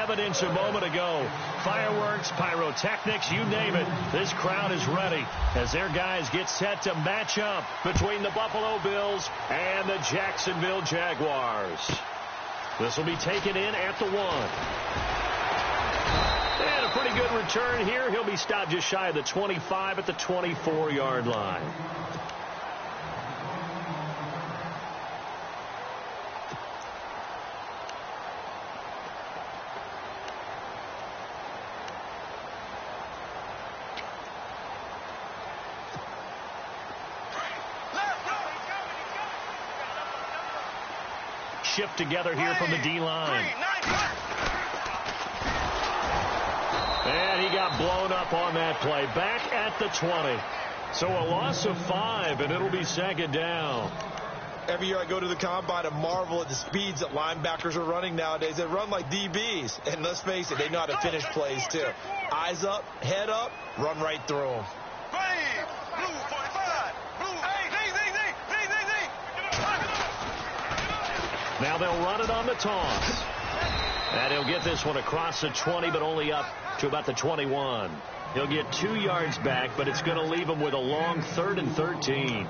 evidence a moment ago. Fireworks, pyrotechnics, you name it. This crowd is ready as their guys get set to match up between the Buffalo Bills and the Jacksonville Jaguars. This will be taken in at the 1. And a pretty good return here. He'll be stopped just shy of the 25 at the 24-yard line. Shift together here from the D-line. And he got blown up on that play. Back at the 20. So a loss of 5, and it'll be second down. Every year I go to the combine and marvel at the speeds that linebackers are running nowadays. They run like DBs. And let's face it, they know how to finish plays too. Eyes up, head up, run right through them. Now they'll run it on the toss. And he'll get this one across the 20, but only up to about the 21. He'll get 2 yards back, but it's going to leave him with a long 3rd and 13.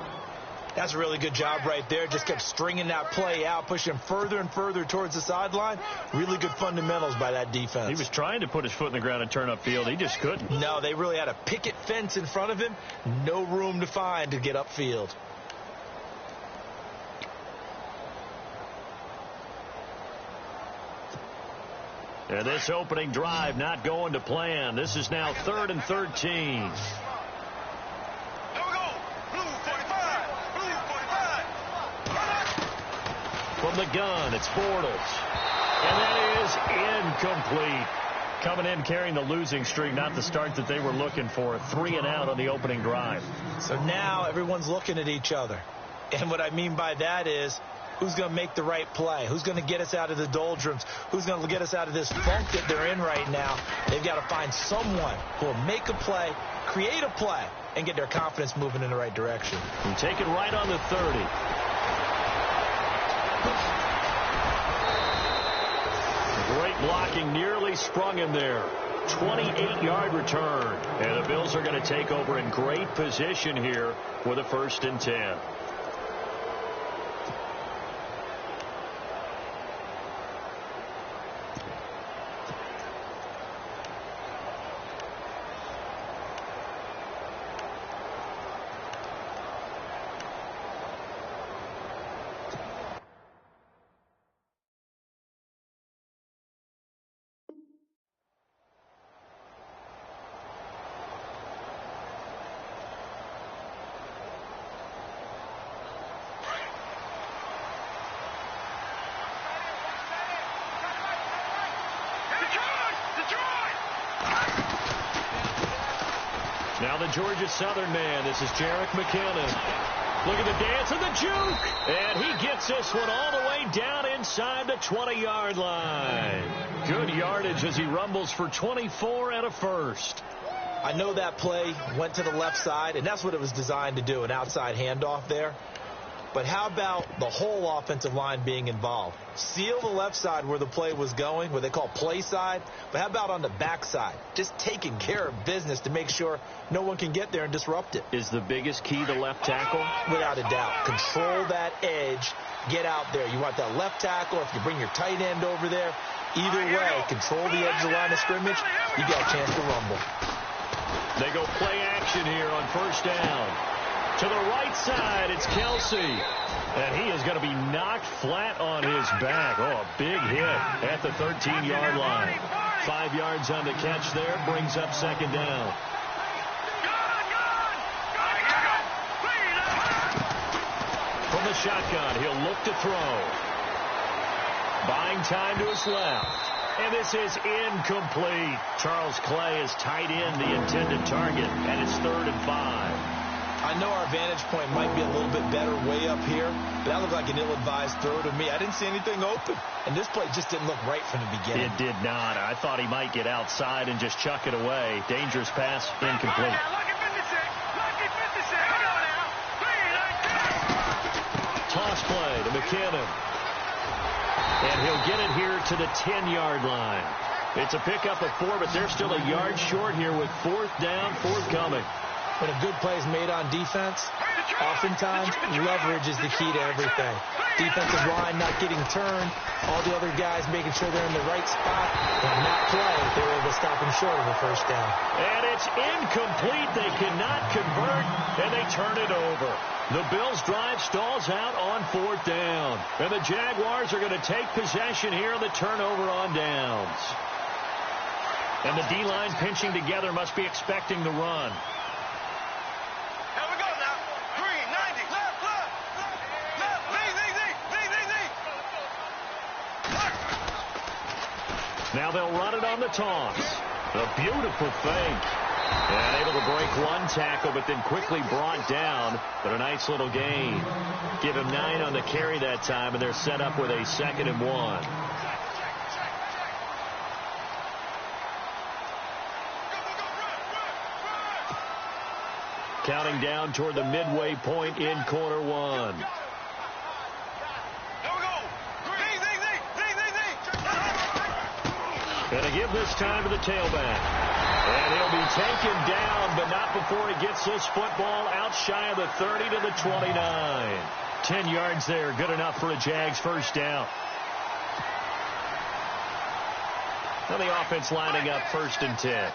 That's a really good job right there. Just kept stringing that play out, pushing further and further towards the sideline. Really good fundamentals by that defense. He was trying to put his foot in the ground and turn upfield. He just couldn't. No, they really had a picket fence in front of him. No room to find to get upfield. And this opening drive not going to plan. This is now 3rd and 13. From the gun, it's Bortles. And that is incomplete. Coming in carrying the losing streak, not the start that they were looking for. 3 and out on the opening drive. So now everyone's looking at each other. And what I mean by that is, who's going to make the right play? Who's going to get us out of the doldrums? Who's going to get us out of this funk that they're in right now? They've got to find someone who will make a play, create a play, and get their confidence moving in the right direction. And take it right on the 30. Great blocking, nearly sprung him there. 28-yard return. And the Bills are going to take over in great position here with a 1st and 10. Now the Georgia Southern man. This is Jerick McKinnon. Look at the dance and the juke. And he gets this one all the way down inside the 20-yard line. Good yardage as he rumbles for 24 and a 1st. I know that play went to the left side, and that's what it was designed to do, an outside handoff there. But how about the whole offensive line being involved? Seal the left side where the play was going, what they call play side. But how about on the back side? Just taking care of business to make sure no one can get there and disrupt it. Is the biggest key the left tackle? Without a doubt. Control that edge. Get out there. You want that left tackle. If you bring your tight end over there, either way, control the edge of the line of scrimmage, you got a chance to rumble. They go play action here on 1st down. To the right side, it's Kelsey. And he is going to be knocked flat on his back. Oh, a big hit at the 13-yard line. 5 yards on the catch there, brings up 2nd down. From the shotgun, he'll look to throw. Buying time to his left. And this is incomplete. Charles Clay is tight in the intended target, and it's 3rd and 5. I know our vantage point might be a little bit better way up here, but that looked like an ill-advised throw to me. I didn't see anything open, and this play just didn't look right from the beginning. It did not. I thought he might get outside and just chuck it away. Dangerous pass, incomplete. Toss play to McKinnon. And he'll get it here to the 10-yard line. It's a pickup of 4, but they're still a yard short here with 4th down, forthcoming. When a good play is made on defense, oftentimes leverage is the key to everything. Defensive line not getting turned, all the other guys making sure they're in the right spot. And that play, they were able to stop him short of a first down. And it's incomplete. They cannot convert, and they turn it over. The Bills' drive stalls out on 4th down. And the Jaguars are going to take possession here on the turnover on downs. And the D-line pinching together must be expecting the run. Now they'll run it on the toss. A beautiful fake. And able to break one tackle, but then quickly brought down. But a nice little gain. Give him 9 on the carry that time, and they're set up with a 2nd and 1. Counting down toward the midway point in quarter 1. Going to give this time to the tailback. And he'll be taken down, but not before he gets this football out shy of the 30 to the 29. 10 yards there, good enough for a Jags first down. Now the offense lining up 1st and 10.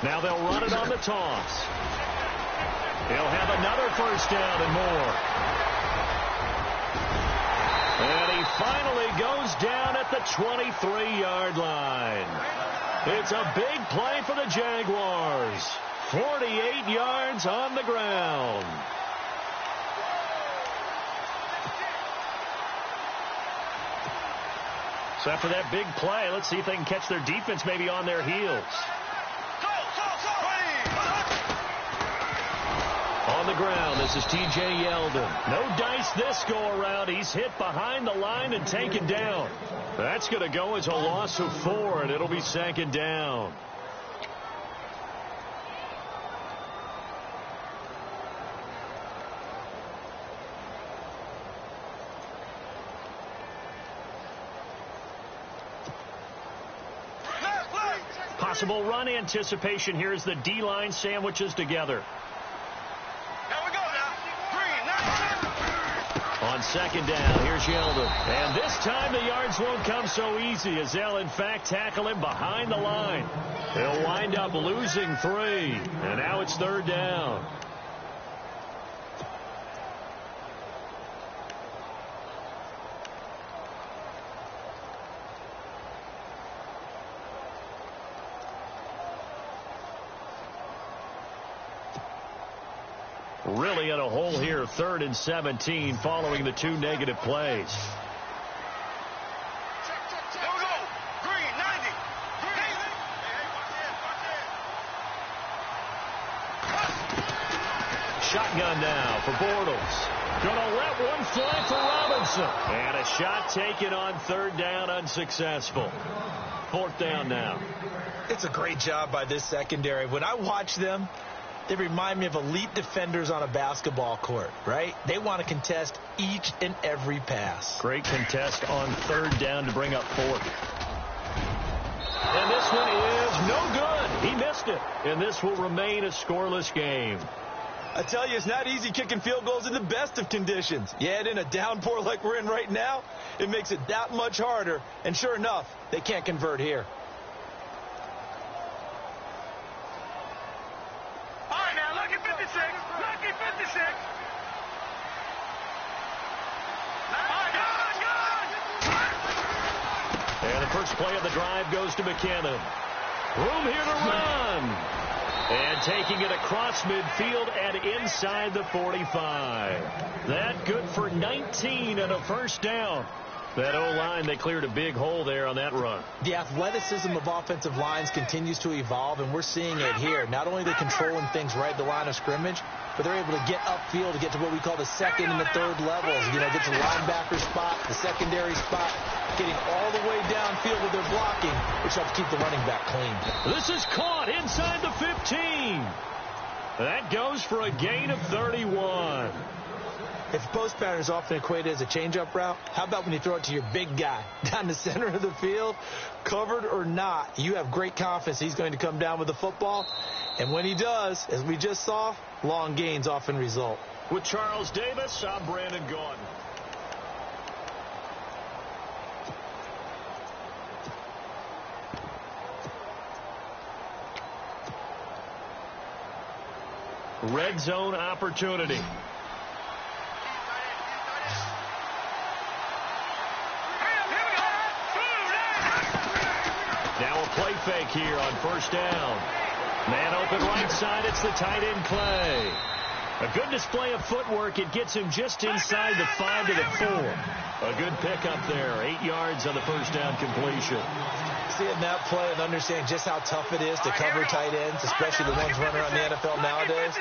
Now they'll run it on the toss. They'll have another first down and more. And he finally goes down at the 23-yard line. It's a big play for the Jaguars. 48 yards on the ground. So after that big play, let's see if they can catch their defense maybe on their heels. On the ground, this is T.J. Yeldon. No dice this go-around. He's hit behind the line and taken down. That's going to go as a loss of 4, and it'll be 2nd down. Possible run anticipation here as the D-line sandwiches together. On 2nd down, here's Yeldon. And this time the yards won't come so easy as they'll, in fact, tackle him behind the line. They'll wind up losing 3. And now it's 3rd down. Really in a hole here, 3rd and 17 following the 2 negative plays. Shotgun now for Bortles. Gonna let one fly for Robinson. And a shot taken on 3rd down, unsuccessful. 4th down now. It's a great job by this secondary. When I watch them, they remind me of elite defenders on a basketball court, right? They want to contest each and every pass. Great contest on 3rd down to bring up 4th. And this one is no good. He missed it. And this will remain a scoreless game. I tell you, it's not easy kicking field goals in the best of conditions. Yet in a downpour like we're in right now, it makes it that much harder. And sure enough, they can't convert here. And the first play of the drive goes to McKinnon. Room here to run. And taking it across midfield and inside the 45. That good for 19 and a first down. That O-line, they cleared a big hole there on that run. The athleticism of offensive lines continues to evolve, and we're seeing it here. Not only are they controlling things right at the line of scrimmage, but they're able to get upfield to get to what we call the 2nd and the 3rd levels. You know, get to the linebacker spot, the secondary spot, getting all the way downfield with their blocking, which helps keep the running back clean. This is caught inside the 15. That goes for a gain of 31. If post pattern is often equated as a changeup route, how about when you throw it to your big guy down the center of the field? Covered or not, you have great confidence he's going to come down with the football. And when he does, as we just saw, long gains often result. With Charles Davis, I'm Brandon Gaudin. Red zone opportunity. Now a play fake here on first down. Man open right side. It's the tight end Clay. A good display of footwork. It gets him just inside the 5 to the 4. A good pickup there. 8 yards on the first down completion. Seeing that play and understanding just how tough it is to cover tight ends, especially the ones running around the NFL nowadays,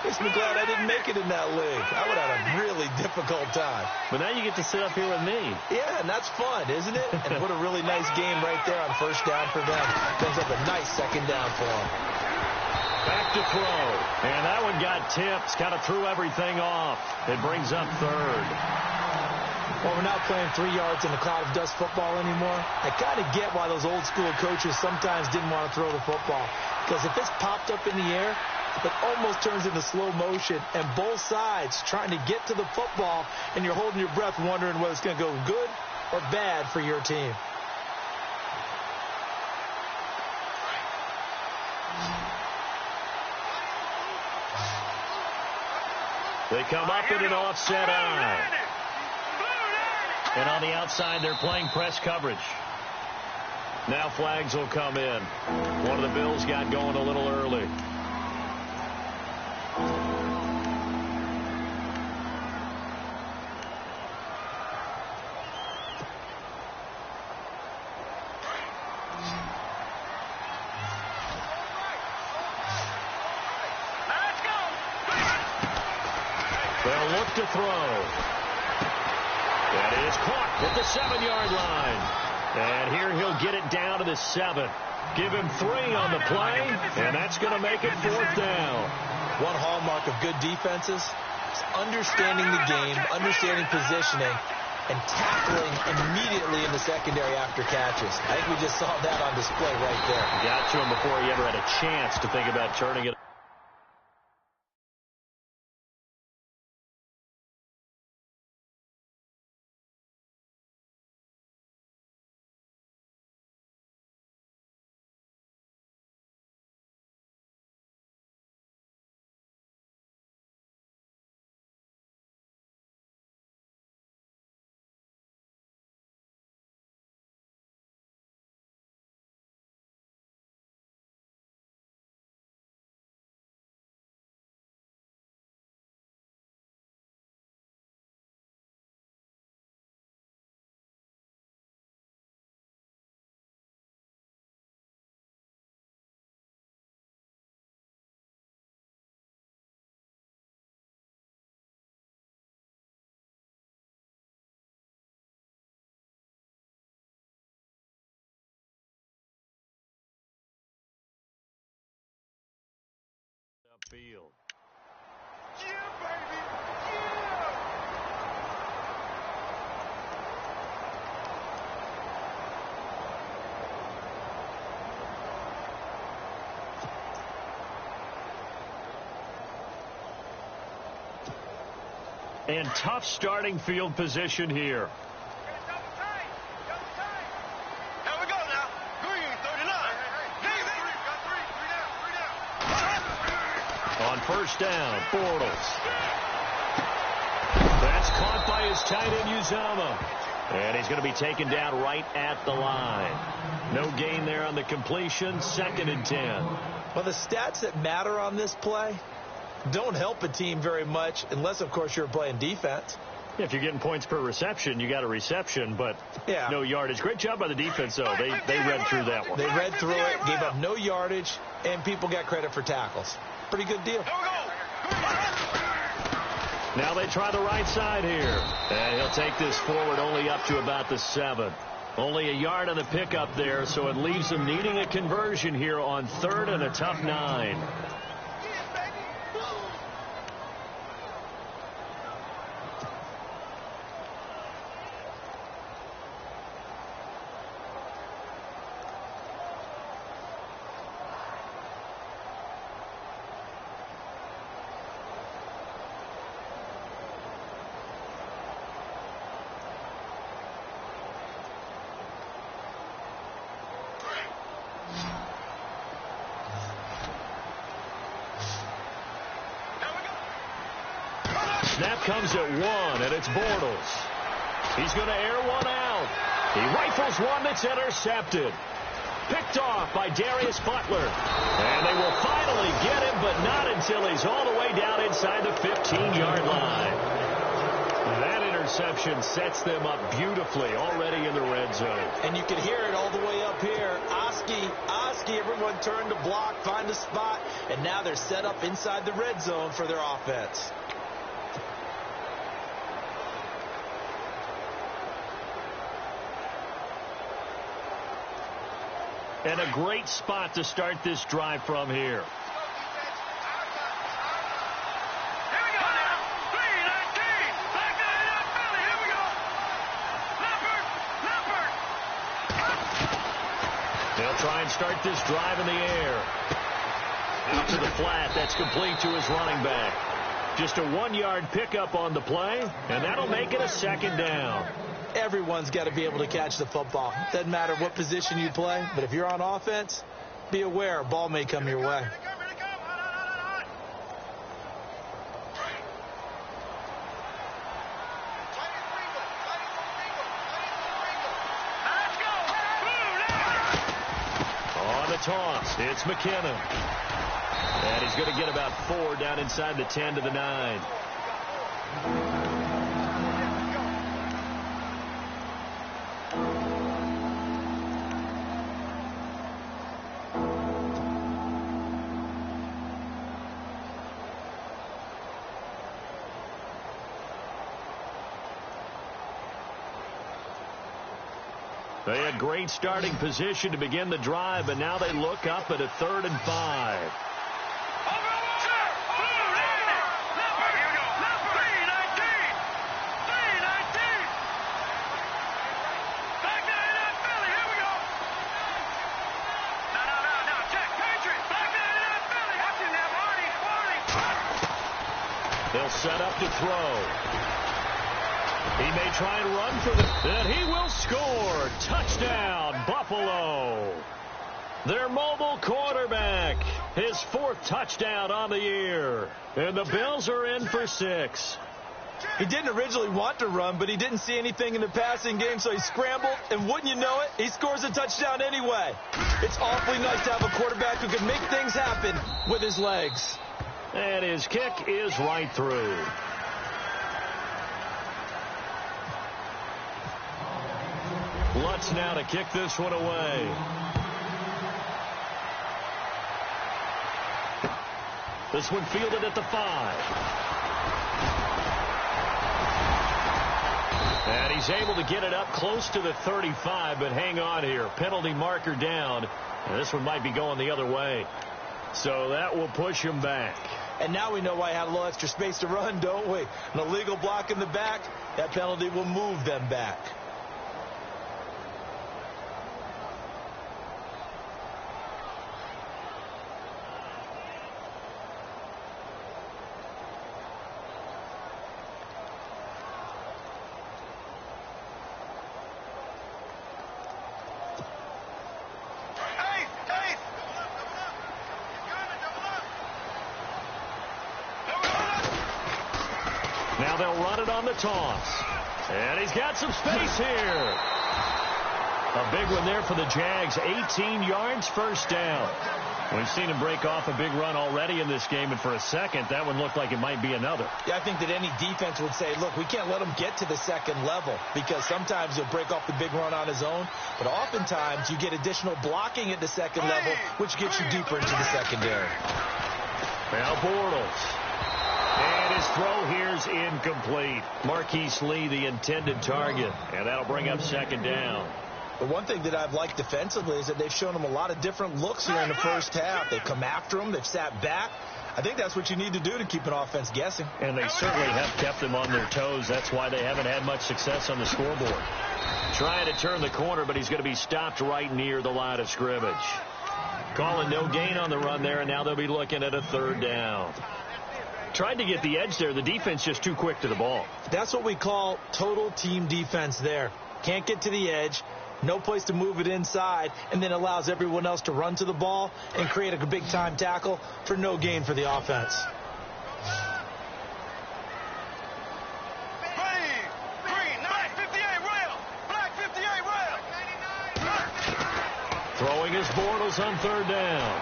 makes me glad I didn't make it in that league. I would have had a really difficult time. But now you get to sit up here with me. Yeah, and that's fun, isn't it? And what a really nice game right there on first down for them. Brings up a nice second down for them. Back to throw. And that one got tipped. Kind of threw everything off. It brings up third. Well, we're not playing 3 yards in a cloud of dust football anymore. I kind of get why those old school coaches sometimes didn't want to throw the football. Because if it's popped up in the air, it almost turns into slow motion. And both sides trying to get to the football, and you're holding your breath wondering whether it's going to go good or bad for your team. They come up in an offset eye. And on the outside, they're playing press coverage. Now flags will come in. One of the Bills got going a little early. They'll look to throw. That is caught at the 7-yard line. And here he'll get it down to the 7. Give him 3 on the play, and that's going to make it 4th down. One hallmark of good defenses is understanding the game, understanding positioning, and tackling immediately in the secondary after catches. I think we just saw that on display right there. Got to him before he ever had a chance to think about turning it. Upfield. Yeah, baby. Yeah. And tough starting field position here. On first down, Bortles. That's caught by his tight end, Uzomah. And he's going to be taken down right at the line. No gain there on the completion. 2nd and 10. Well, the stats that matter on this play don't help a team very much unless, of course, you're playing defense. If you're getting points per reception, you got a reception, but no yardage. Great job by the defense, though. They read through that one. They read through it, gave up no yardage, and people got credit for tackles. Pretty good deal. Now they try the right side here. And he'll take this forward only up to about the 7. Only a yard on the pickup there, so it leaves him needing a conversion here on 3rd and a tough 9. comes at one, and it's Bortles. He's going to air one out. He rifles one that's intercepted. Picked off by Darius Butler. And they will finally get him, but not until he's all the way down inside the 15-yard line. That interception sets them up beautifully already in the red zone. And you can hear it all the way up here. Oski, everyone turned to block, find a spot, and now they're set up inside the red zone for their offense. And a great spot to start this drive from here. They'll try and start this drive in the air. Out to the flat. That's complete to his running back. Just a 1-yard pickup on the play, and that'll make it a second down. Everyone's got to be able to catch the football. Doesn't matter what position you play, but if you're on offense, be aware a ball may come your way. On the toss, it's McKinnon. And he's going to get about 4 down inside the 10 to the 9. They had great starting position to begin the drive, but now they look up at a 3rd and 5. They'll set up to throw. He may try and run for and he will score. Touchdown, Buffalo. Their mobile quarterback, his 4th touchdown on the year. And the Bills are in for 6. He didn't originally want to run, but he didn't see anything in the passing game, so he scrambled, and wouldn't you know it, he scores a touchdown anyway. It's awfully nice to have a quarterback who can make things happen with his legs. And his kick is right through. Lutz now to kick this one away. This one fielded at the 5. And he's able to get it up close to the 35, but hang on here. Penalty marker down. And this one might be going the other way. So that will push him back. And now we know why he had a little extra space to run, don't we? An illegal block in the back, that penalty will move them back. Now they'll run it on the toss. And he's got some space here. A big one there for the Jags. 18 yards, first down. We've seen him break off a big run already in this game, and for a second, that one looked like it might be another. Yeah, I think that any defense would say, look, we can't let him get to the second level, because sometimes he'll break off the big run on his own, but oftentimes you get additional blocking at the second level, which gets you deeper into the secondary. Now Bortles. And his throw here's incomplete. Marquise Lee, the intended target, and that'll bring up second down. But one thing that I've liked defensively is that they've shown him a lot of different looks here in the first half. They've come after him. They've sat back. I think that's what you need to do to keep an offense guessing. And they certainly have kept them on their toes. That's why they haven't had much success on the scoreboard. Trying to turn the corner, but he's going to be stopped right near the line of scrimmage. Calling no gain on the run there, and now they'll be looking at a third down. Tried to get the edge there. The defense just too quick to the ball. That's what we call total team defense there. Can't get to the edge. No place to move it inside, and then allows everyone else to run to the ball and create a big-time tackle for no gain for the offense. Bortles on third down.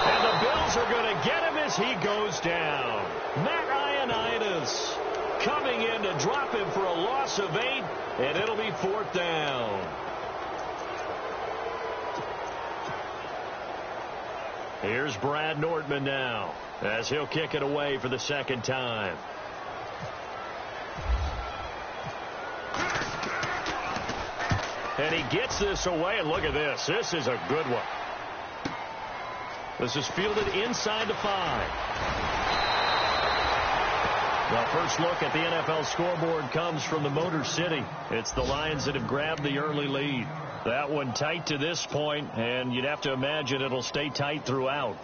And the Bills are going to get him as he goes down. Matt Ioannidis coming in to drop him for a loss of 8, and it'll be fourth down. Here's Brad Nordman now as he'll kick it away for the second time. And he gets this away, and look at this. This is a good one. This is fielded inside the 5. The first look at the NFL scoreboard comes from the Motor City. It's the Lions that have grabbed the early lead. That one tight to this point, and you'd have to imagine it'll stay tight throughout.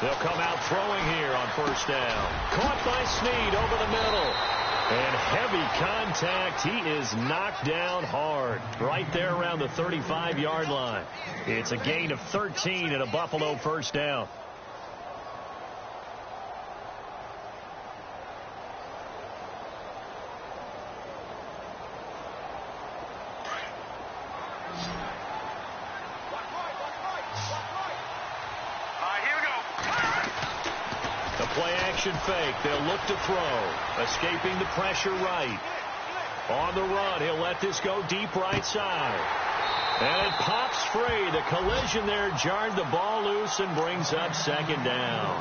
They'll come out throwing here on first down. Caught by Snead over the middle. And heavy contact. He is knocked down hard right there around the 35-yard line. It's a gain of 13 and a Buffalo first down. Fake. They'll look to throw. Escaping the pressure right. On the run, he'll let this go deep right side. And it pops free. The collision there jarred the ball loose and brings up second down.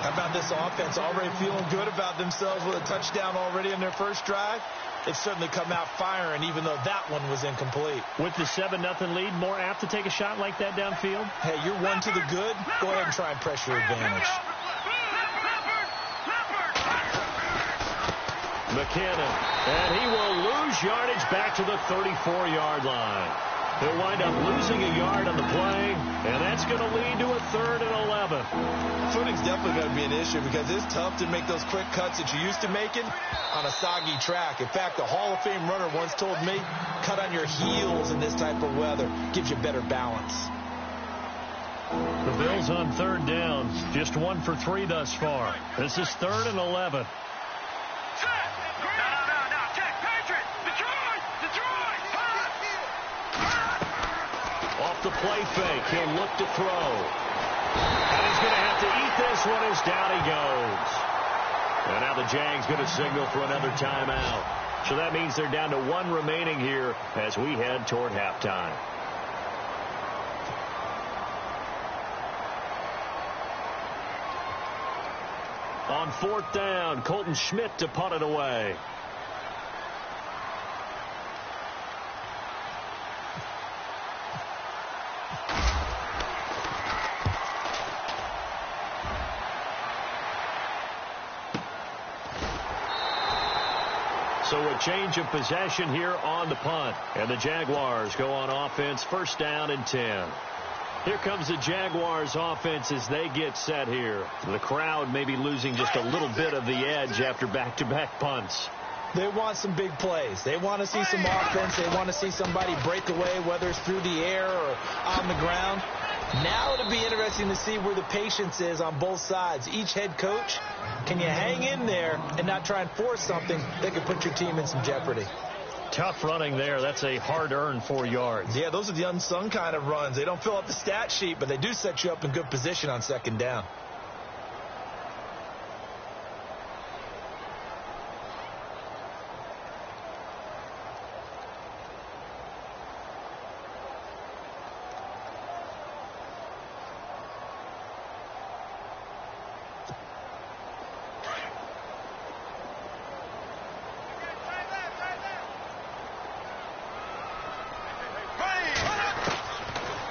How about this offense already feeling good about themselves with a touchdown already in their first drive? They've certainly come out firing, even though that one was incomplete. With the 7-0 lead, more apt to take a shot like that downfield? Hey, you're one to the good. Go ahead and try and pressure advantage. McKinnon, and he will lose yardage back to the 34-yard line. He'll wind up losing a yard on the play, and that's going to lead to a 3rd and 11. Footing's definitely going to be an issue because it's tough to make those quick cuts that you're used to making on a soggy track. In fact, a Hall of Fame runner once told me, cut on your heels in this type of weather. Gives you better balance. The Bills on third down, just 1 for 3 thus far. This is 3rd and 11. Off the play fake, he'll look to throw. And he's going to have to eat this one as down he goes. And now the Jags going to signal for another timeout. So that means they're down to 1 remaining here as we head toward halftime. On 4th down, Colton Schmidt to punt it away. So a change of possession here on the punt. And the Jaguars go on offense, 1st down and 10. Here comes the Jaguars offense as they get set here. The crowd may be losing just a little bit of the edge after back-to-back punts. They want some big plays. They want to see some offense. They want to see somebody break away, whether it's through the air or on the ground. Now it'll be interesting to see where the patience is on both sides. Each head coach, can you hang in there and not try and force something that could put your team in some jeopardy? Tough running there. That's a hard-earned 4 yards. Yeah, those are the unsung kind of runs. They don't fill up the stat sheet, but they do set you up in good position on 2nd down.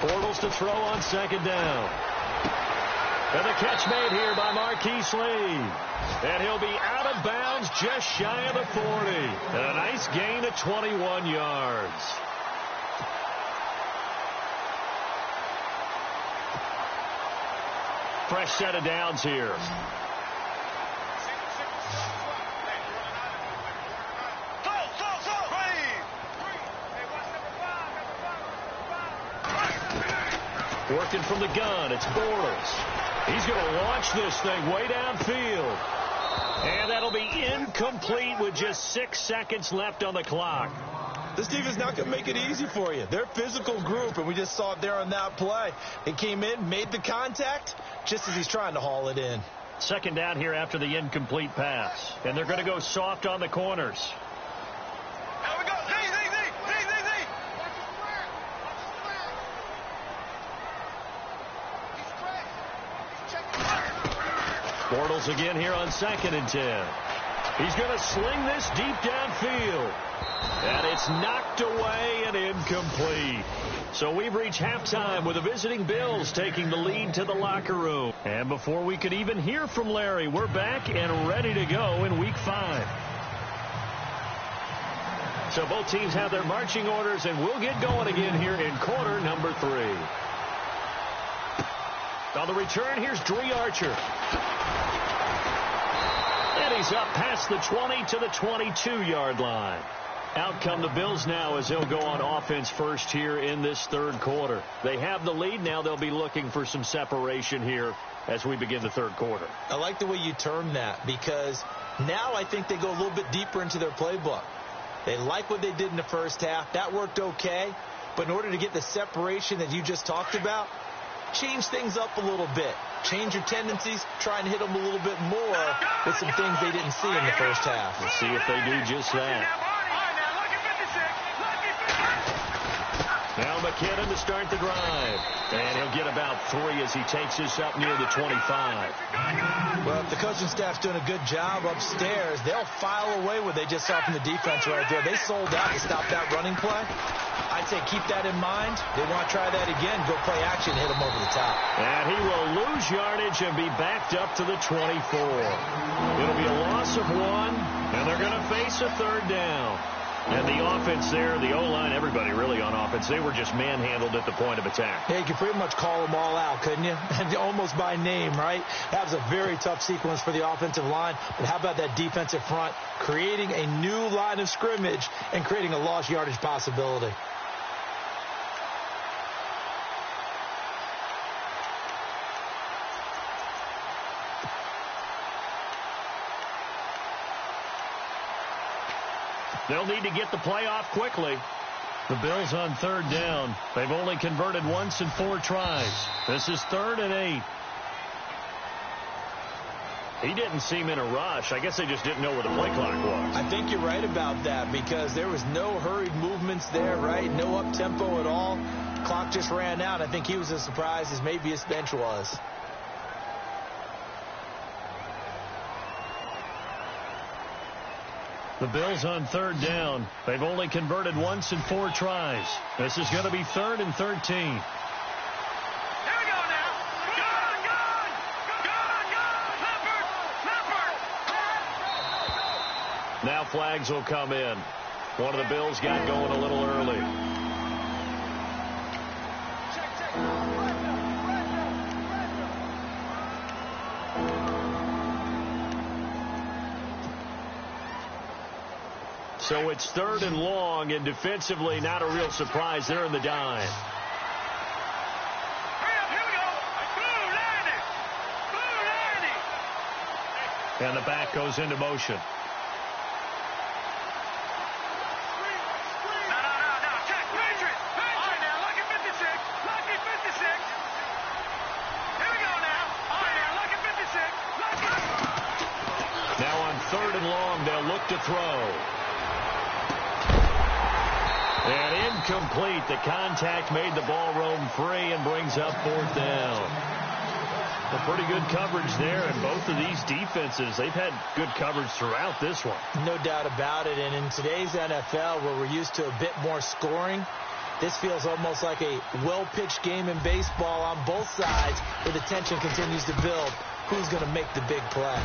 Bortles to throw on 2nd down. And the catch made here by Marquise Lee. And he'll be out of bounds just shy of the 40. And a nice gain of 21 yards. Fresh set of downs here. Working from the gun, it's Bortles. He's going to launch this thing way downfield. And that'll be incomplete with just 6 seconds left on the clock. This defense not going to make it easy for you. They're a physical group, and we just saw it there on that play. He came in, made the contact, just as he's trying to haul it in. Second down here after the incomplete pass. And they're going to go soft on the corners. Here we go. Z. Bortles again here on 2nd and 10. He's going to sling this deep downfield. And it's knocked away and incomplete. So we've reached halftime with the visiting Bills taking the lead to the locker room. And before we could even hear from Larry, we're back and ready to go in Week 5. So both teams have their marching orders, and we'll get going again here in quarter number 3. On the return, here's Dree Archer. And he's up past the 20 to the 22-yard line. Out come the Bills now as they'll go on offense first here in this third quarter. They have the lead. Now they'll be looking for some separation here as we begin the third quarter. I like the way you term that, because now I think they go a little bit deeper into their playbook. They like what they did in the first half. That worked okay. But in order to get the separation that you just talked about, change things up a little bit. Change your tendencies. Try and hit them a little bit more with some things they didn't see in the first half. Let's see if they do just that. Now McKinnon to start the drive. And he'll get about 3 as he takes this up near the 25. Well, if the coaching staff's doing a good job upstairs, they'll file away what they just saw from the defense right there. They sold out to stop that running play. I'd say keep that in mind. They want to try that again. Go play action, hit them over the top. And he will lose yardage and be backed up to the 24. It'll be a loss of 1, and they're going to face a third down. And the offense there, the O-line, everybody really on offense, they were just manhandled at the point of attack. Yeah, you could pretty much call them all out, couldn't you? Almost by name, right? That was a very tough sequence for the offensive line. But how about that defensive front creating a new line of scrimmage and creating a lost yardage possibility? They'll need to get the play off quickly. The Bills on third down. They've only converted once in 4 tries. This is 3rd and 8. He didn't seem in a rush. I guess they just didn't know where the play clock was. I think you're right about that, because there was no hurried movements there, right? No up-tempo at all. Clock just ran out. I think he was as surprised as maybe his bench was. The Bills on third down. They've only converted once in 4 tries. This is going to be 3rd and 13. Here we go now. Leopard. Now flags will come in. One of the Bills got going a little early. So it's 3rd and long, and defensively not a real surprise. They're in the dime. Here we go. Boo, And the back goes into motion. No. Check. Patriot. All right, now, lucky 56. Lucky 56. Here we go now. All right, now, lucky 56. Lucky. Now on 3rd and long, they'll look to throw. And incomplete. The contact made the ball roam free and brings up 4th down. A pretty good coverage there, and both of these defenses, they've had good coverage throughout this one. No doubt about it. And in today's NFL, where we're used to a bit more scoring, this feels almost like a well-pitched game in baseball on both sides, where the tension continues to build. Who's going to make the big play?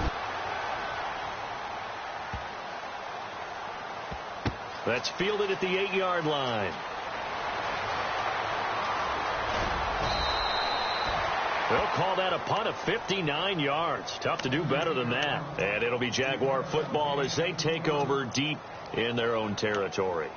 That's fielded at the 8-yard line. They'll call that a punt of 59 yards. Tough to do better than that. And it'll be Jaguar football as they take over deep in their own territory.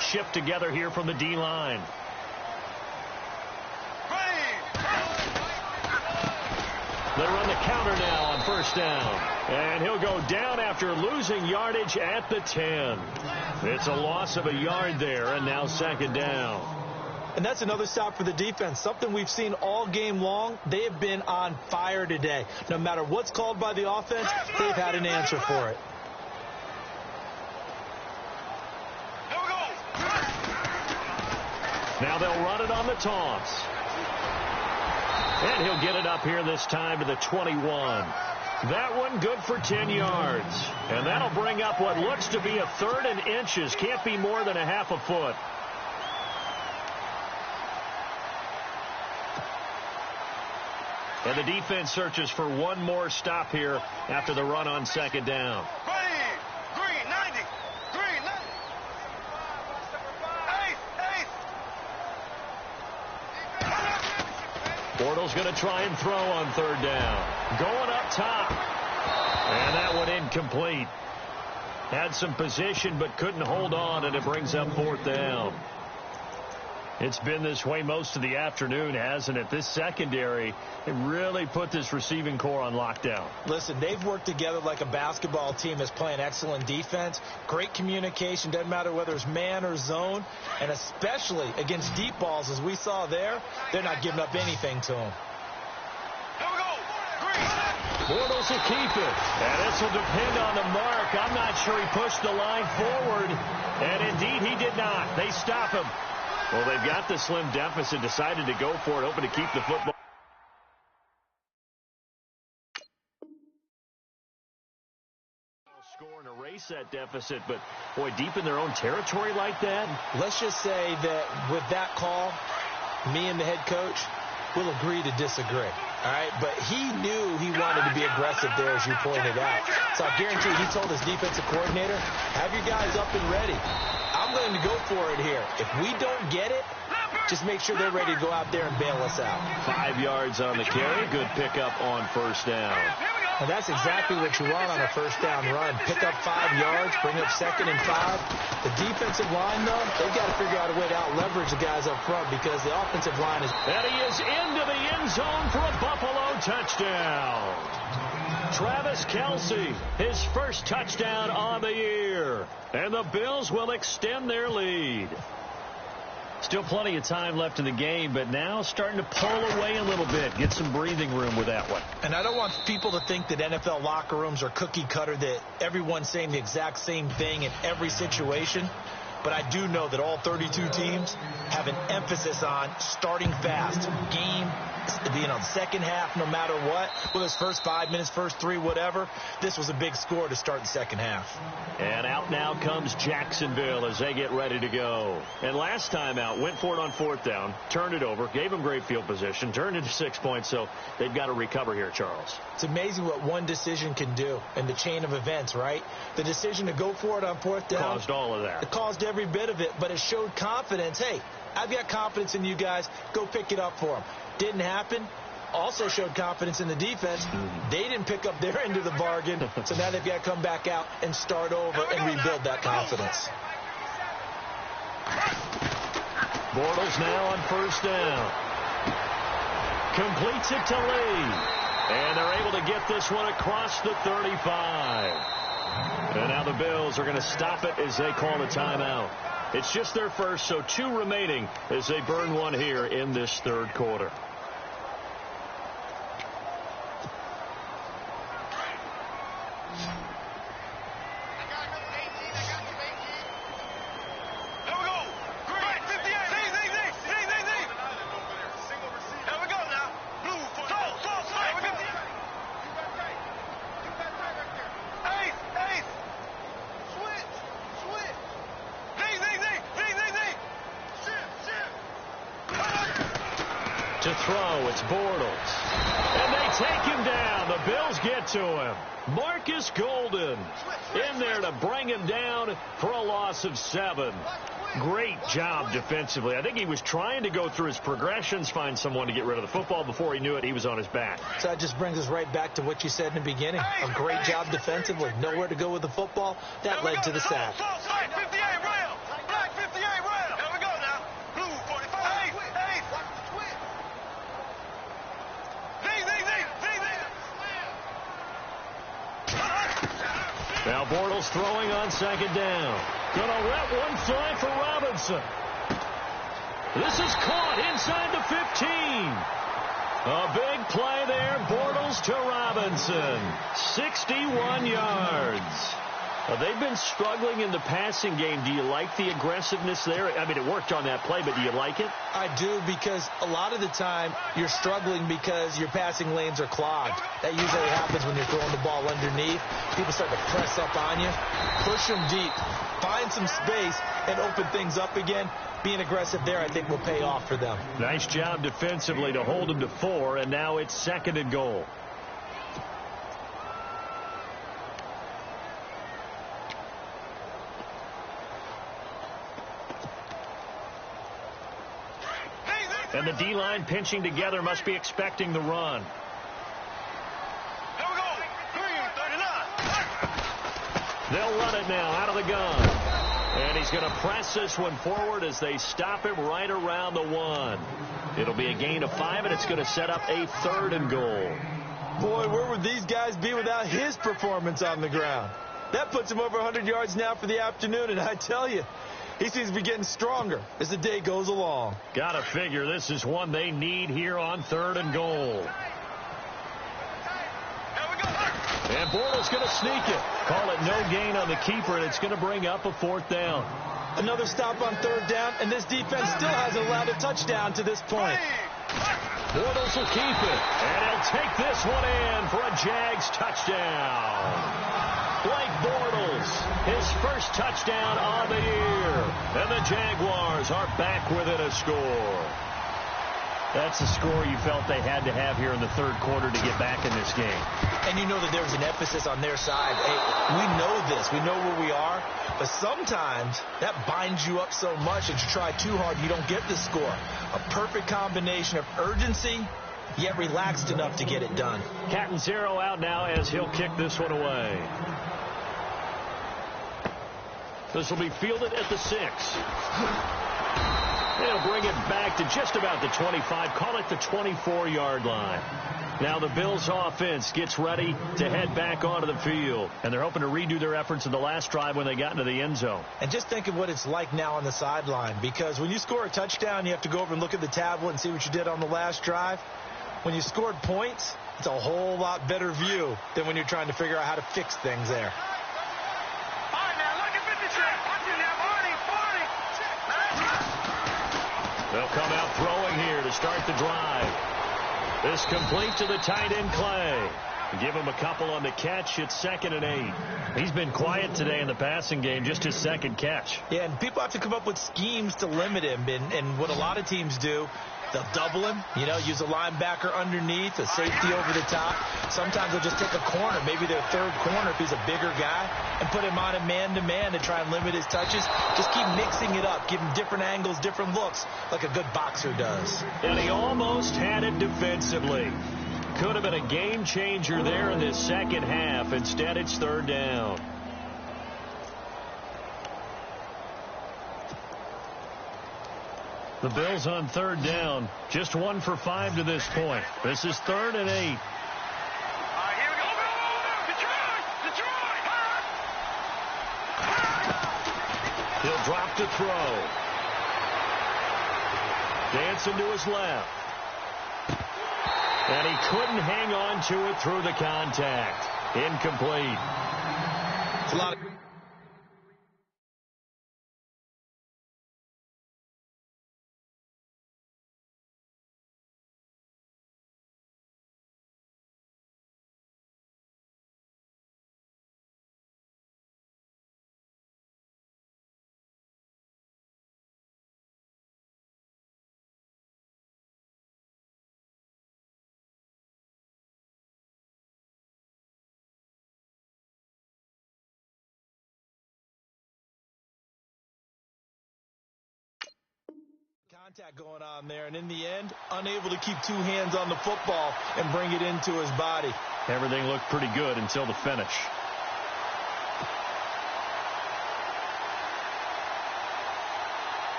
Shift together here from the D-line. They run the counter now on first down. And he'll go down after losing yardage at the 10. It's a loss of a yard there, and now second down. And that's another stop for the defense, something we've seen all game long. They have been on fire today. No matter what's called by the offense, they've had an answer for it. Now they'll run it on the toss. And he'll get it up here this time to the 21. That one good for 10 yards. And that'll bring up what looks to be a 3rd and inches. Can't be more than a half a foot. And the defense searches for one more stop here after the run on second down. Green, 90. Green, 90. Bortles going to try and throw on third down. Going up top. And that one incomplete. Had some position but couldn't hold on, and it brings up fourth down. It's been this way most of the afternoon, hasn't it? This secondary, it really put this receiving core on lockdown. Listen, they've worked together like a basketball team that's playing excellent defense. Great communication. Doesn't matter whether it's man or zone. And especially against deep balls, as we saw there, they're not giving up anything to them. Here we go. Green. Bortles will keep it. And this will depend on the mark. I'm not sure he pushed the line forward. And indeed, he did not. They stop him. Well, they've got the slim deficit, decided to go for it, hoping to keep the football. Score and erase that deficit, but, boy, deep in their own territory like that. Let's just say that with that call, me and the head coach will agree to disagree. All right, but he knew he wanted to be aggressive there, as you pointed out. So I guarantee he told his defensive coordinator, have your guys up and ready. I'm going to go for it here. If we don't get it, just make sure they're ready to go out there and bail us out. 5 yards on the carry. Good pickup on first down. And that's exactly what you want on a first down run. Pick up 5 yards, bring up 2nd and 5. The defensive line, though, they've got to figure out a way to out-leverage the guys up front because the offensive line is... And he is into the end zone for a Buffalo touchdown. Travis Kelce, his first touchdown on the year. And the Bills will extend their lead. Still plenty of time left in the game, but now starting to pull away a little bit. Get some breathing room with that one. And I don't want people to think that NFL locker rooms are cookie cutter, that everyone's saying the exact same thing in every situation. But I do know that all 32 teams have an emphasis on starting fast. Second half, no matter what. Whether it's first 5 minutes, first 3, whatever. This was a big score to start the second half. And out now comes Jacksonville as they get ready to go. And last time out, went for it on fourth down, turned it over, gave them great field position, turned it to 6 points, so they've got to recover here, Charles. It's amazing what one decision can do in the chain of events, right? The decision to go for it on fourth down. Caused all of that. It caused every bit of it, but it showed confidence. Hey, I've got confidence in you guys. Go pick it up for them. Didn't happen. Also showed confidence in the defense. They didn't pick up their end of the bargain, so now they've got to come back out and start over and rebuild that confidence. Bortles now on first down. Completes it to Lee. And they're able to get this one across the 35. And now the Bills are going to stop it as they call a timeout. It's just their first, so 2 remaining as they burn one here in this third quarter. To throw, it's Bortles. And they take him down. The Bills get to him. Marcus Golden in there to bring him down for a loss of 7. Great job defensively. I think he was trying to go through his progressions, find someone to get rid of the football. Before he knew it, he was on his back. So that just brings us right back to what you said in the beginning. A great job defensively. Nowhere to go with the football. That led to the sack. Black 58 rail. Black 58 rail. Here we go now. Blue 45. Hey. Now Bortles throwing on second down. Gonna let one fly for Robinson. This is caught inside the 15. A big play there. Bortles to Robinson. 61 yards. They've been struggling in the passing game. Do you like the aggressiveness there? I mean, it worked on that play, but do you like it? I do, because a lot of the time you're struggling because your passing lanes are clogged. That usually happens when you're throwing the ball underneath. People start to press up on you. Push them deep. Find some space and open things up again. Being aggressive there, I think, will pay off for them. Nice job defensively to hold them to 4, and now it's 2nd and goal. And the D-line pinching together, must be expecting the run. Here we go. Green 39. They'll run it now out of the gun. And he's going to press this one forward as they stop him right around the 1. It'll be a gain of 5, and it's going to set up a 3rd and goal. Boy, where would these guys be without his performance on the ground? That puts him over 100 yards now for the afternoon, and I tell you, he seems to be getting stronger as the day goes along. Gotta figure this is one they need here on 3rd and goal. And Bortles going to sneak it. Call it no gain on the keeper, and it's going to bring up a 4th down. Another stop on 3rd down, and this defense still hasn't allowed a touchdown to this point. Bortles will keep it, and he'll take this one in for a Jags touchdown. Blake Bortles, his first touchdown on the year. And the Jaguars are back within a score. That's the score you felt they had to have here in the 3rd quarter to get back in this game. And you know that there was an emphasis on their side. Hey, we know this. We know where we are. But sometimes that binds you up so much that you try too hard, you don't get the score. A perfect combination of urgency, yet relaxed enough to get it done. Catanzaro out now as he'll kick this one away. This will be fielded at the 6. They'll bring it back to just about the 25. Call it the 24-yard line. Now the Bills offense gets ready to head back onto the field. And they're hoping to redo their efforts in the last drive when they got into the end zone. And just think of what it's like now on the sideline. Because when you score a touchdown, you have to go over and look at the tablet and see what you did on the last drive. When you scored points, it's a whole lot better view than when you're trying to figure out how to fix things there. They'll come out throwing here to start the drive. This complete to the tight end, Clay. Give him a couple on the catch. It's 2nd and 8. He's been quiet today in the passing game, just his 2nd catch. Yeah, and people have to come up with schemes to limit him. And what a lot of teams do, they'll double him, use a linebacker underneath, a safety over the top. Sometimes they'll just take a corner, maybe their 3rd corner if he's a bigger guy, and put him on a man-to-man to try and limit his touches. Just keep mixing it up, give him different angles, different looks, like a good boxer does. And he almost had it defensively. Could have been a game changer there in this 2nd half. Instead, it's 3rd down. The Bills on 3rd down. Just 1 for 5 to this point. This is 3rd and 8. Here we go. Detroit! He'll drop to throw. Dancing to his left. And he couldn't hang on to it through the contact. Incomplete. It's a lot of contact going on there, and in the end, unable to keep two hands on the football and bring it into his body. Everything looked pretty good until the finish.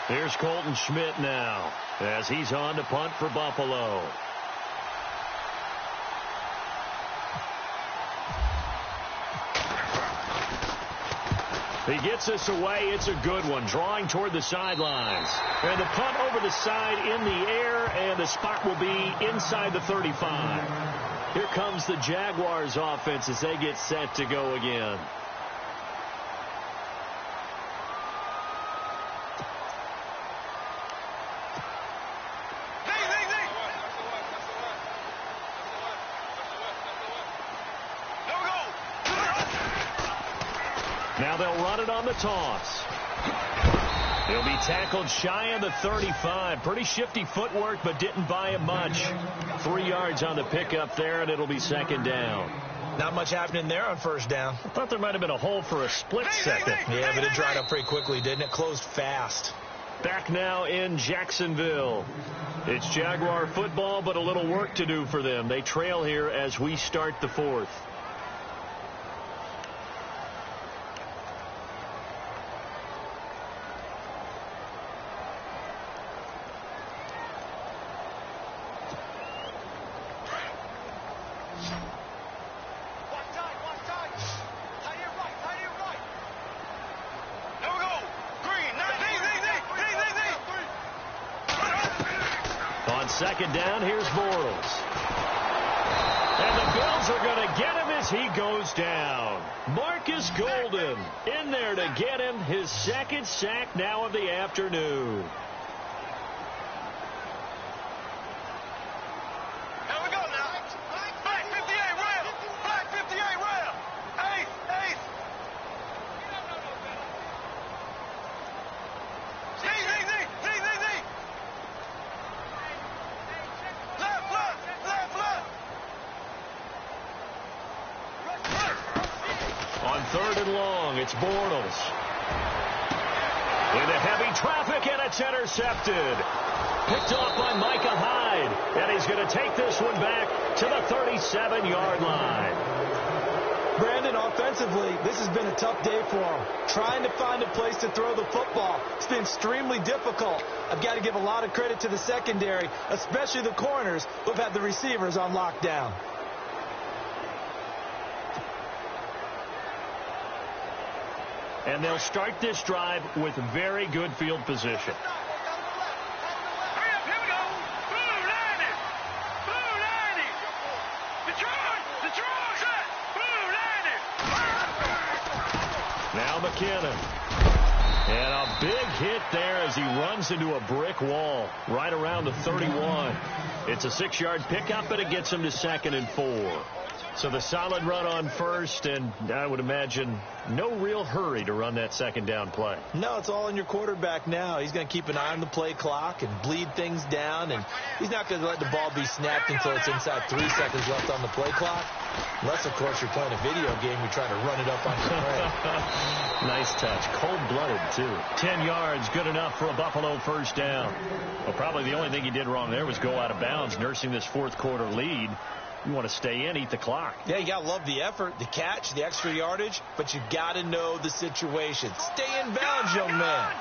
Here's Colton Schmidt now as he's on to punt for Buffalo. He gets this away. It's a good one. Drawing toward the sidelines. And the punt over the side in the air, and the spot will be inside the 35. Here comes the Jaguars offense as they get set to go again. Now they'll run it on the toss. He'll be tackled shy of the 35. Pretty shifty footwork, but didn't buy him much. 3 yards on the pickup there, and it'll be second down. Not much happening there on first down. I thought there might have been a hole for a split second. Yeah, but it dried up pretty quickly, didn't it? Closed fast. Back now in Jacksonville. It's Jaguar football, but a little work to do for them. They trail here as we start the fourth. Second down, here's Bortles. And the Bills are going to get him as he goes down. Marcus Golden in there to get him his second sack now of the afternoon. Here we go now. Black 58 rail. Black 58 rail. Eighth. Z. On third and long, it's Bortles. Into heavy traffic, and it's intercepted. Picked off by Micah Hyde, and he's going to take this one back to the 37-yard line. Brandon, offensively, this has been a tough day for him. Trying to find a place to throw the football. It's been extremely difficult. I've got to give a lot of credit to the secondary, especially the corners who have had the receivers on lockdown. And they'll start this drive with very good field position. Hurry up, here we go. Blue 90. Blue 90. Detroit. Set. Blue 90. Now McKinnon. And a big hit there as he runs into a brick wall right around the 31. It's a 6-yard pickup, but it gets him to 2nd and 4. So the solid run on first, and I would imagine no real hurry to run that second down play. No, it's all on your quarterback now. He's going to keep an eye on the play clock and bleed things down, and he's not going to let the ball be snapped until it's inside 3 seconds left on the play clock. Unless, of course, you're playing a video game, you're trying to run it up on your prey. Nice touch. Cold-blooded, too. 10 yards, good enough for a Buffalo first down. Well, probably the only thing he did wrong there was go out of bounds, nursing this fourth-quarter lead. You want to stay in, eat the clock. Yeah, you got to love the effort, the catch, the extra yardage, but you got to know the situation. Stay in bounds, young man. Gone.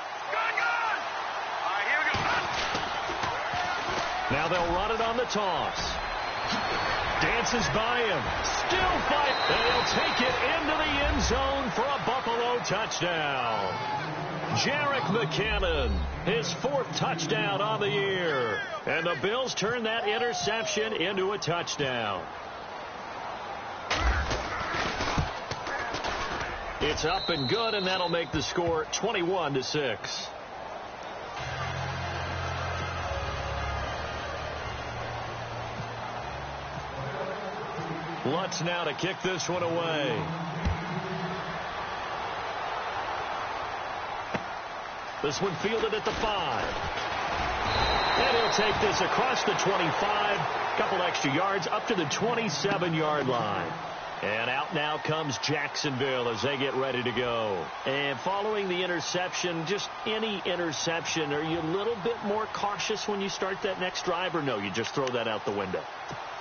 All right, here we go. Now they'll run it on the toss. Dances by him. Still fight. They'll take it into the end zone for a Buffalo touchdown. Jerick McKinnon, his 4th touchdown on the year. And the Bills turn that interception into a touchdown. It's up and good, and that'll make the score 21-6. Lutz now to kick this one away. This one fielded at the 5. And he'll take this across the 25. Couple extra yards up to the 27-yard line. And out now comes Jacksonville as they get ready to go. And following the interception, just any interception, are you a little bit more cautious when you start that next drive, or no, you just throw that out the window?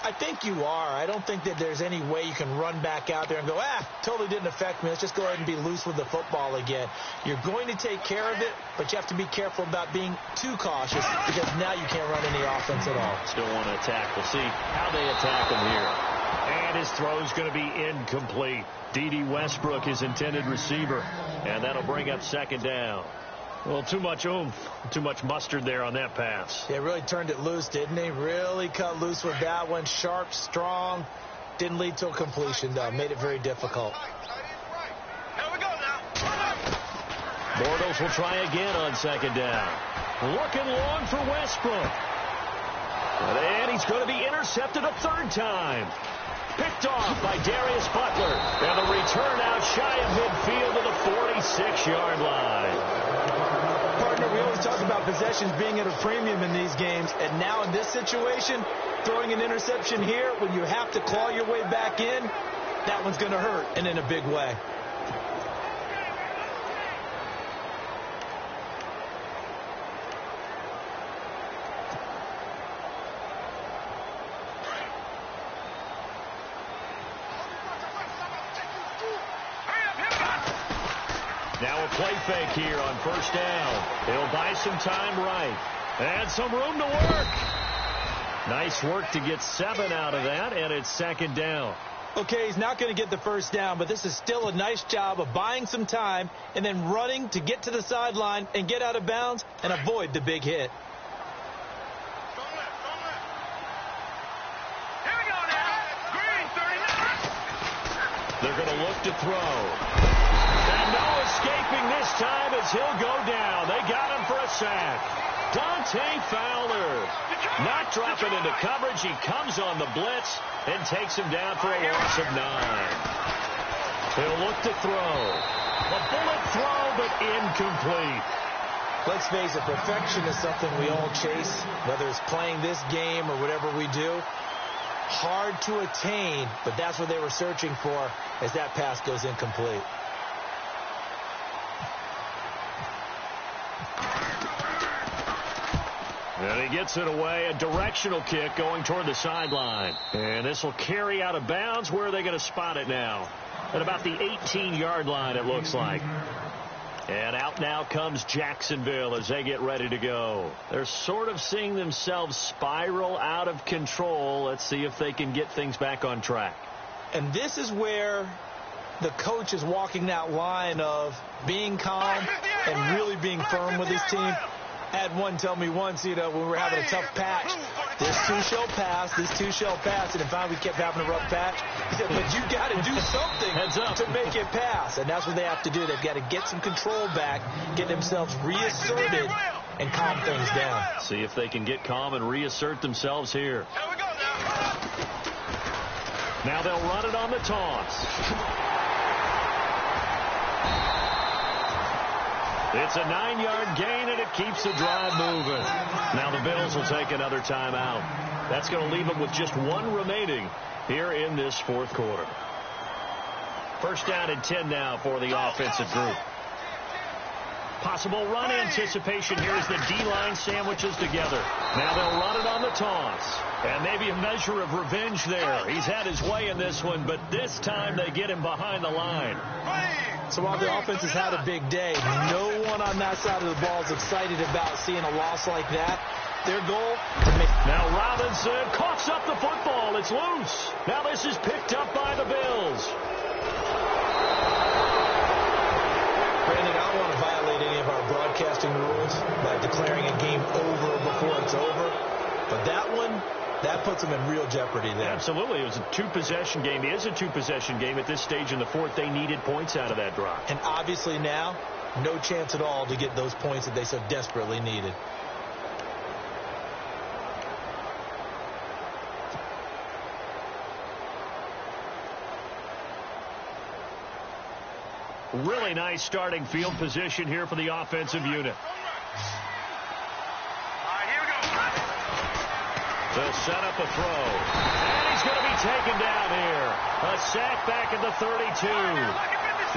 I think you are. I don't think that there's any way you can run back out there and go, totally didn't affect me. Let's just go ahead and be loose with the football again. You're going to take care of it, but you have to be careful about being too cautious because now you can't run any offense at all. Still want to attack. We'll see how they attack him here. And his throw's going to be incomplete. D.D. Westbrook, his intended receiver. And that'll bring up second down. Well, too much oomph, too much mustard there on that pass. Yeah, really turned it loose, didn't he? Really cut loose with that one. Sharp, strong. Didn't lead to a completion, though. Made it very difficult. Here we go now. Bortles will try again on second down. Looking long for Westbrook. And he's going to be intercepted a third time. Picked off by Darius Butler. And the return out shy of midfield to the 46-yard line. Partner, we always talk about possessions being at a premium in these games. And now in this situation, throwing an interception here when you have to claw your way back in, that one's going to hurt, and in a big way. Now a play fake here on first down. He'll buy some time right. And some room to work. Nice work to get 7 out of that, and it's second down. Okay, he's not going to get the first down, but this is still a nice job of buying some time and then running to get to the sideline and get out of bounds and avoid the big hit. Here we go now. Green, 39. They're going to look to throw. And no escaping this time as he'll go down. They got him for a sack. Dante Fowler not dropping into coverage. He comes on the blitz and takes him down for a loss of 9. He'll look to throw. A bullet throw, but incomplete. Let's face it, perfection is something we all chase, whether it's playing this game or whatever we do. Hard to attain, but that's what they were searching for as that pass goes incomplete. And he gets it away, a directional kick going toward the sideline. And this will carry out of bounds. Where are they going to spot it now? At about the 18-yard line, it looks like. And out now comes Jacksonville as they get ready to go. They're sort of seeing themselves spiral out of control. Let's see if they can get things back on track. And this is where the coach is walking that line of being calm and really being firm with his team. I had one tell me once, when we were having a tough patch, this two shall pass, and if we kept having a rough patch, he said, but you got to do something to make it pass. And that's what they have to do. They've got to get some control back, get themselves reasserted, and calm things down. See if they can get calm and reassert themselves here. Here we go now. Now they'll run it on the toss. It's a 9-yard gain, and it keeps the drive moving. Now the Bills will take another timeout. That's going to leave them with just 1 remaining here in this fourth quarter. First down and 10 now for the offensive group. Possible run anticipation here as the D-line sandwiches together. Now they'll run it on the toss. And maybe a measure of revenge there. He's had his way in this one, but this time they get him behind the line. So while the offense has had a big day, no one on that side of the ball is excited about seeing a loss like that. Their goal to make... Now Robinson coughs up the football. It's loose. Now this is picked up by the Bills. Brandon, I don't want to violate any of our broadcasting rules by declaring a game over before it's over. But that one, that puts them in real jeopardy there. Absolutely. It was a 2-possession game. It is a 2-possession game at this stage in the fourth. They needed points out of that drive. And obviously now, no chance at all to get those points that they so desperately needed. Really nice starting field position here for the offensive unit. All right, here we go. They'll set up a throw. And he's going to be taken down here. A sack back at the 32.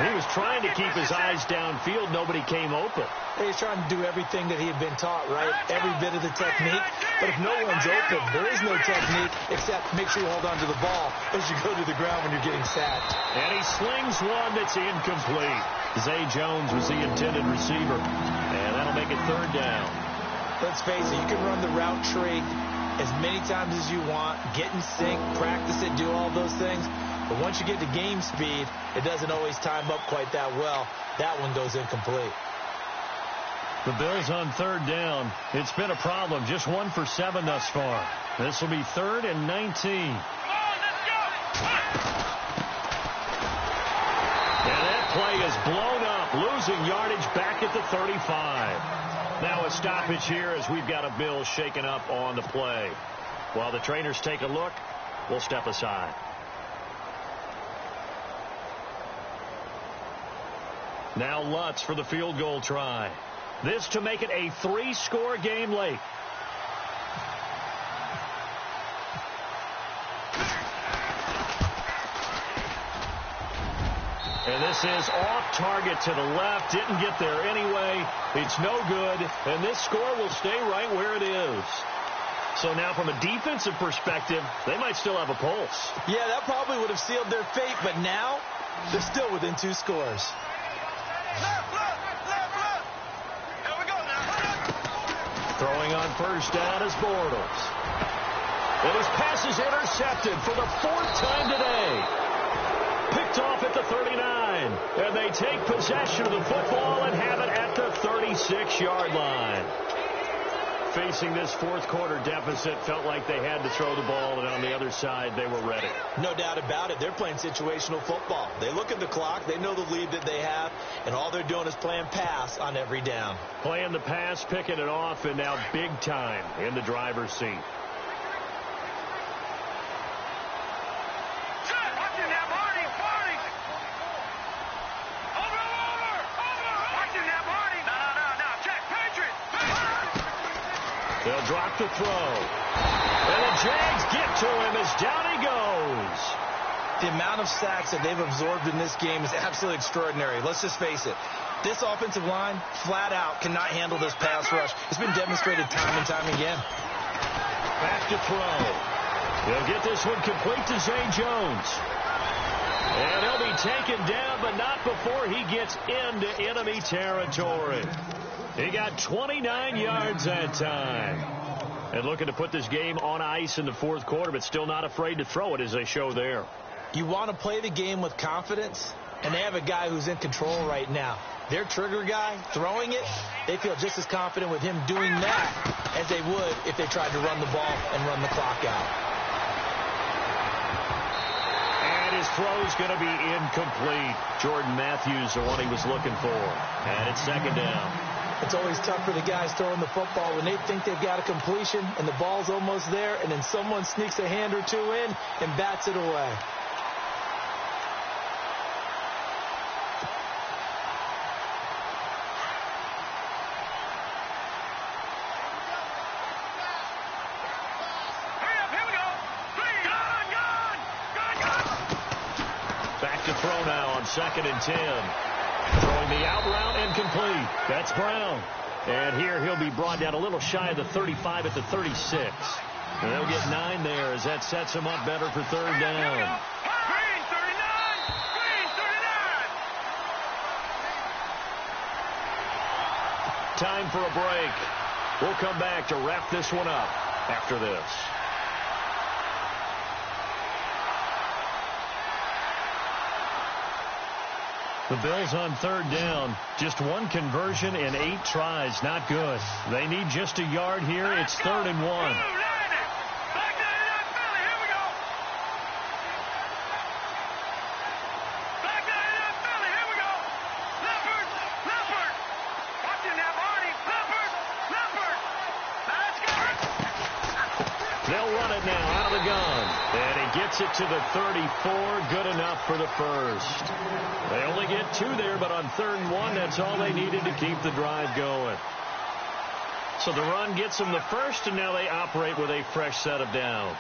He was trying to keep his eyes downfield. Nobody came open. He's trying to do everything that he had been taught, right? Every bit of the technique. But if no one's open, there is no technique except make sure you hold on to the ball as you go to the ground when you're getting sacked. And he slings one that's incomplete. Zay Jones was the intended receiver. And that'll make it third down. Let's face it, you can run the route tree as many times as you want, get in sync, practice it, do all those things. But once you get to game speed, it doesn't always time up quite that well. That one goes incomplete. The Bills on third down. It's been a problem. Just 1 for 7 thus far. This will be 3rd and 19. And that play is blown up, losing yardage back at the 35. Now a stoppage here as we've got a Bills shaken up on the play. While the trainers take a look, we'll step aside. Now Lutz for the field goal try. This to make it a 3-score game late. And this is off target to the left. Didn't get there anyway. It's no good. And this score will stay right where it is. So now from a defensive perspective, they might still have a pulse. Yeah, that probably would have sealed their fate. But now they're still within 2 scores. Throwing on first down is Bortles. And his pass is intercepted for the 4th time today. Picked off at the 39. And they take possession of the football and have it at the 36-yard line. Facing this 4th quarter deficit, felt like they had to throw the ball, and on the other side, they were ready. No doubt about it. They're playing situational football. They look at the clock. They know the lead that they have, and all they're doing is playing pass on every down. Playing the pass, picking it off, and now big time in the driver's seat. They'll drop the throw. And the Jags get to him as down he goes. The amount of sacks that they've absorbed in this game is absolutely extraordinary. Let's just face it. This offensive line, flat out, cannot handle this pass rush. It's been demonstrated time and time again. Back to throw. They'll get this one complete to Zay Jones. And he'll be taken down, but not before he gets into enemy territory. He got 29 yards that time. And looking to put this game on ice in the 4th quarter, but still not afraid to throw it as they show there. You want to play the game with confidence, and they have a guy who's in control right now. Their trigger guy, throwing it, they feel just as confident with him doing that as they would if they tried to run the ball and run the clock out. And his throw's going to be incomplete. Jordan Matthews, the one he was looking for. And it's 2nd down. It's always tough for the guys throwing the football when they think they've got a completion and the ball's almost there, and then someone sneaks a hand or two in and bats it away. Back to throw now on 2nd and 10. Throwing the out route incomplete. That's Brown. And here he'll be brought down a little shy of the 35 at the 36. And they'll get 9 there as that sets him up better for 3rd down. Green 39! Green 39! Time for a break. We'll come back to wrap this one up after this. The Bills on 3rd down. Just 1 conversion in 8 tries. Not good. They need just a yard here. It's 3rd and 1. They'll run it now out of the gun. And he gets it to the 34. Good enough for the first. They only get 2 there, but on 3rd and 1, that's all they needed to keep the drive going. So the run gets them the first, and now they operate with a fresh set of downs.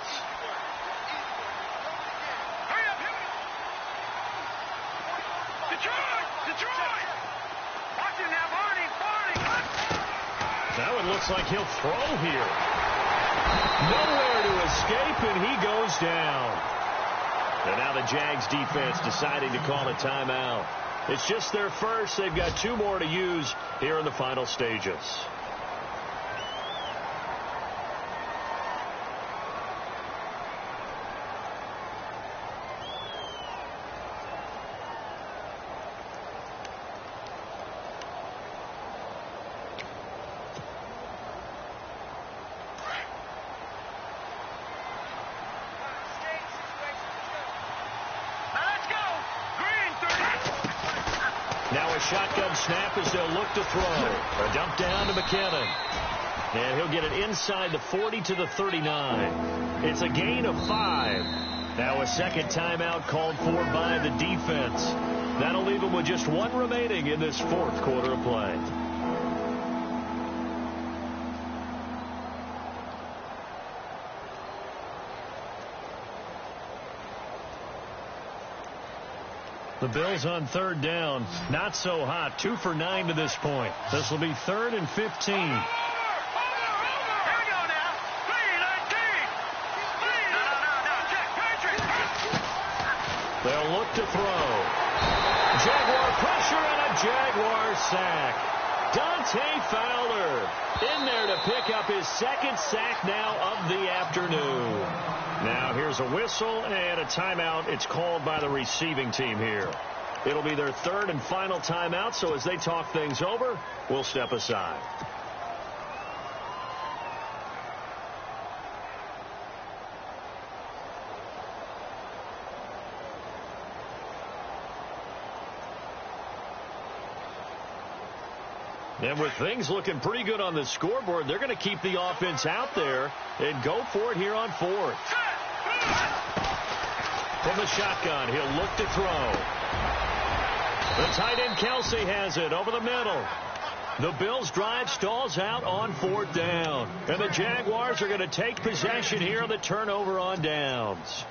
looks like he'll throw here. Nowhere to escape, and he goes down. And now the Jags defense deciding to call a timeout. It's just their first. They've got 2 more to use here in the final stages. Shotgun snap as they'll look to throw. A dump down to McKinnon. And he'll get it inside the 40 to the 39. It's a gain of 5. Now a second timeout called for by the defense. That'll leave them with just 1 remaining in this 4th quarter of play. The Bills on 3rd down. Not so hot. 2 for 9 to this point. This will be 3rd and 15. Here we go now. 3-19. No. Check. Patrick. They'll look to throw. Jaguar pressure and a Jaguar sack. Dante Fowler in there to pick up his 2nd sack now of the afternoon. Now here's a whistle and a timeout. It's called by the receiving team here. It'll be their 3rd and final timeout, so as they talk things over, we'll step aside. And with things looking pretty good on the scoreboard, they're going to keep the offense out there and go for it here on 4th. From the shotgun, he'll look to throw. The tight end Kelsey has it over the middle. The Bills' drive stalls out on 4th down. And the Jaguars are going to take possession here on the turnover on downs.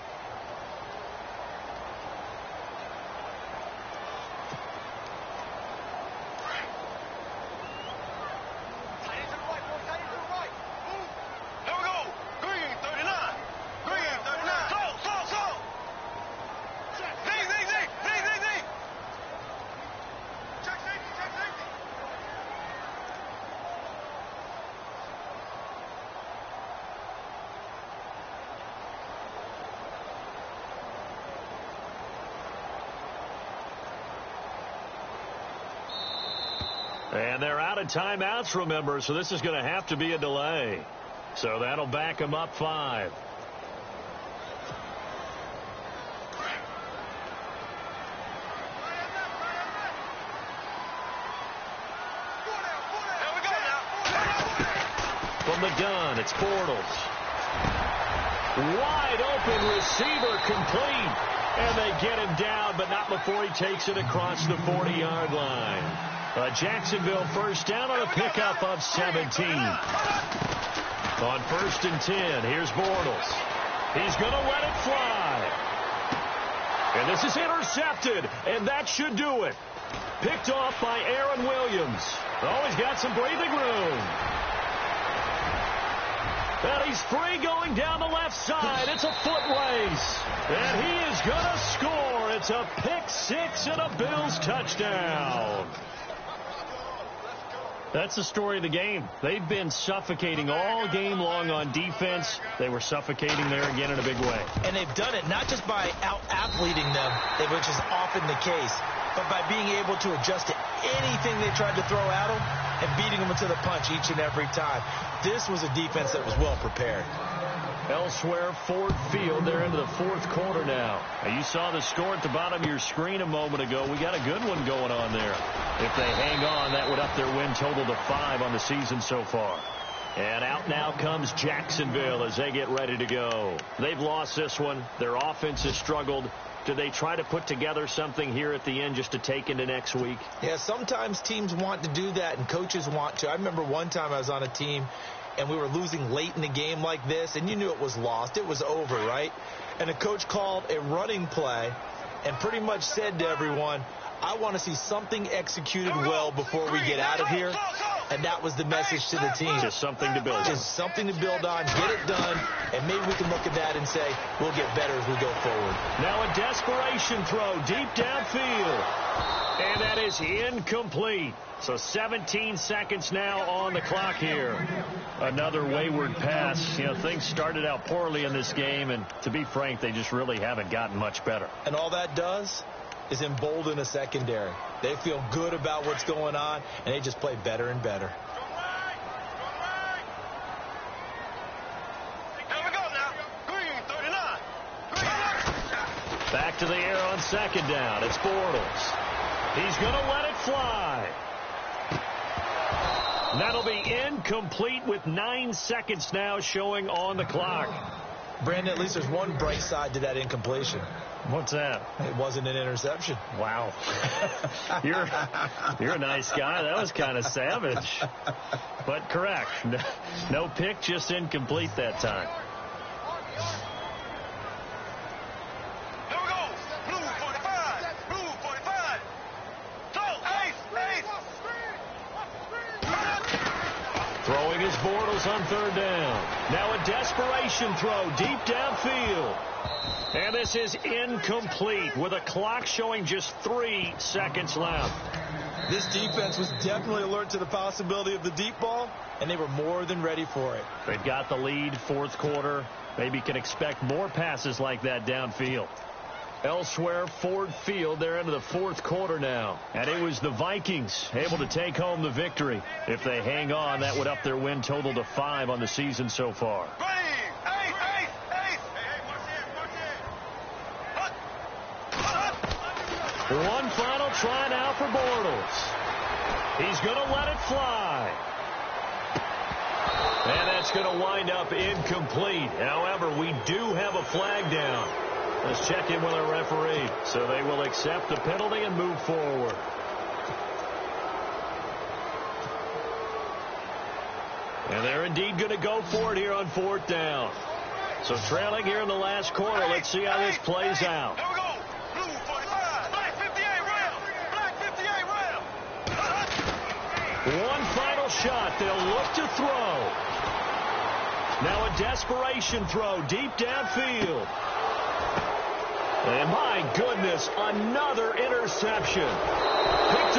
And they're out of timeouts, remember, so this is going to have to be a delay. So that'll back them up 5. From the gun, it's Bortles. Wide open receiver complete. And they get him down, but not before he takes it across the 40-yard line. A Jacksonville first down on a pickup of 17. On 1st and 10, here's Bortles. He's going to let it fly. And this is intercepted, and that should do it. Picked off by Aaron Williams. Oh, he's got some breathing room. And he's free going down the left side. It's a foot race. And he is going to score. It's a pick 6 and a Bills touchdown. That's the story of the game. They've been suffocating all game long on defense. They were suffocating there again in a big way. And they've done it not just by out-athleting them, which is often the case, but by being able to adjust to anything they tried to throw at them and beating them into the punch each and every time. This was a defense that was well prepared. Elsewhere, Ford Field. They're into the 4th quarter now. You saw the score at the bottom of your screen a moment ago. We got a good one going on there. If they hang on, that would up their win total to 5 on the season so far. And out now comes Jacksonville as they get ready to go. They've lost this one. Their offense has struggled. Do they try to put together something here at the end just to take into next week? Yeah, sometimes teams want to do that and coaches want to. I remember one time I was on a team and we were losing late in the game like this, and you knew it was lost. It was over, right? And the coach called a running play and pretty much said to everyone, I want to see something executed well before we get out of here. And that was the message to the team. Just something to build on. Just something to build on, get it done, and maybe we can look at that and say, we'll get better as we go forward. Now a desperation throw deep downfield. And that is incomplete. So 17 seconds now on the clock here. Another wayward pass. You know, things started out poorly in this game, and to be frank, they just really haven't gotten much better. And all that does is embolden a secondary. They feel good about what's going on, and they just play better and better. Here we go now. Green, 39. Green. Back to the air on second down. It's Bortles. He's going to let it fly. That'll be incomplete with 9 seconds now showing on the clock. Brandon, at least there's one bright side to that incompletion. What's that? It wasn't an interception. Wow. You're a nice guy. That was kind of savage. But correct. No pick, just incomplete that time. Here we go. Blue 45. Blue 45. Throw. Ace. Throwing his Bortles on third down. Now a desperation throw deep downfield. And this is incomplete with a clock showing just 3 seconds left. This defense was definitely alert to the possibility of the deep ball, and they were more than ready for it. They've got the lead, fourth quarter. Maybe can expect more passes like that downfield. Elsewhere, Ford Field, they're into the fourth quarter now. And it was the Vikings able to take home the victory. If they hang on, that would up their win total to 5 on the season so far. One final try now for Bortles. He's going to let it fly. And that's going to wind up incomplete. However, we do have a flag down. Let's check in with our referee. So they will accept the penalty and move forward. And they're indeed going to go for it here on fourth down. So trailing here in the last quarter. Let's see how this plays out. Here we go. Blue 45. Black 58 round. Black 58 round. One final shot. They'll look to throw. Now a desperation throw deep downfield. And my goodness, another interception. Picked